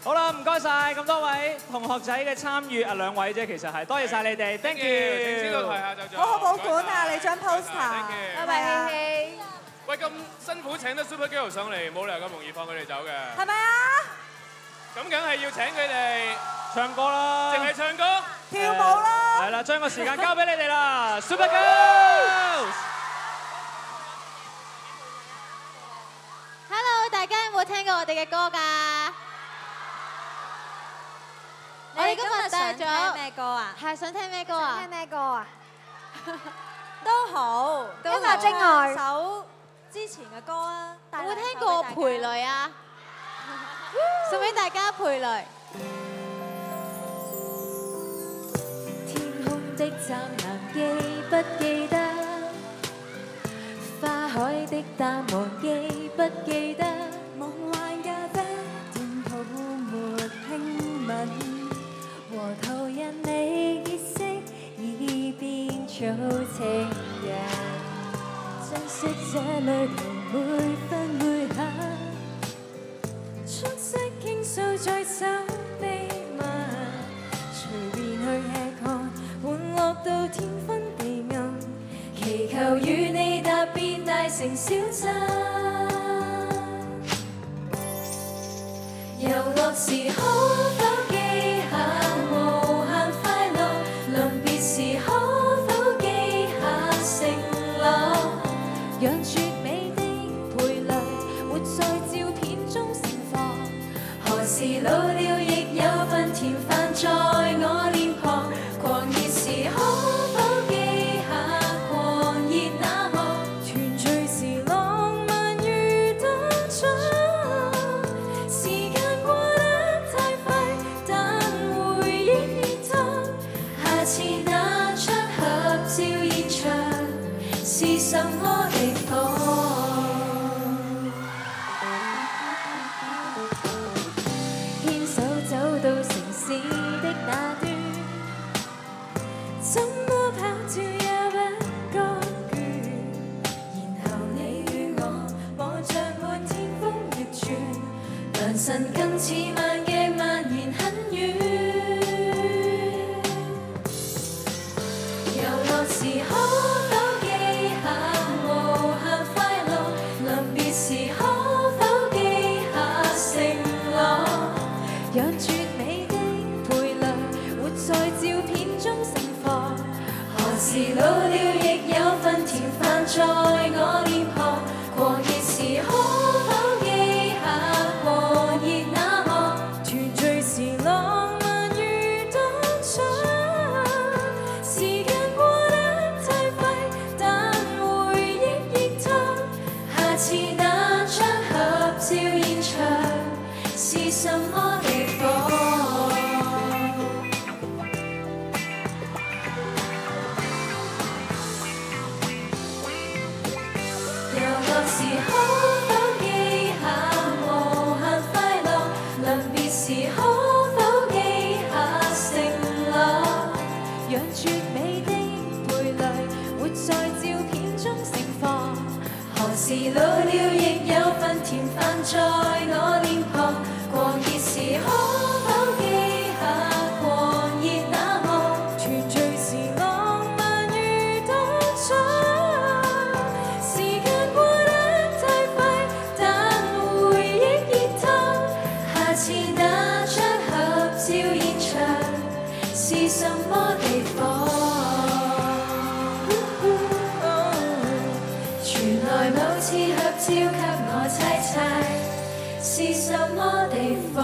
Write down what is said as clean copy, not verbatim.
好啦，唔該曬咁多位同學仔嘅參與啊，兩位啫，其實係多謝曬你哋 ，thank you。請先到台下就做。好好保管啊！你張 poster。拜拜，希希。喂，咁辛苦請得 Super Girl 上嚟，冇理由咁容易放佢哋走嘅。係咪啊？咁梗係要請佢哋唱歌啦，淨係唱歌、跳舞啦。係啦，將個時間交俾你哋啦，Super Girls。Hello， 大家有冇聽過我哋嘅歌㗎？我哋今日帶咗咩歌啊？係想聽咩歌啊？聽咩歌啊？都好，都好今日精愛首之前嘅歌啊。有冇聽過陪雷啊？送俾大家陪雷。天空的湛藍記不記得？花海的淡忘記不記得？夢幻咖啡店泡沫輕吻，和途人你結識已變做情人，珍惜這旅途每分每刻，促膝傾訴在手秘密，隨便去吃喝，玩樂到天昏地暗，祈求與你踏遍大城小鎮。遊樂時可否記下無限快樂？臨別時可否記下承諾？讓絕美的陪侶活在照片中盛放。何時老了亦有份甜飯在我臉龐。狂熱時可否記下狂熱那幕？團聚時浪漫如當初。時間過得太快，但回憶熱燙。下次那張合照現場是什麼地方？牽手走到城市的那端，怎麼跑跳也不覺倦。然後你與我望着滿天風逆轉，良辰更似晚嘅蔓延很遠。遊樂時可否記下無限快樂？臨別時可否記下承諾？讓絕美的陪侶活在照片中盛放。何時老了亦有份甜飯在我臉龐。狂熱時可否記下狂熱那幕？團聚時浪漫如當初。時間過得太快，但回憶熱燙。下次那張合照現場是什麼地方？遊樂時可否記下無限快樂？臨別時可否記下承諾？讓絕美的陪侶活在照片中盛放。何時老了亦有份甜飯在我臉龐。狂熱時可否記下狂熱那幕？團聚時浪漫如當初。時間過得太快，但回憶熱燙。下次那張合照現場是什麼地方？傳來某次合照給我猜猜是什麼地方？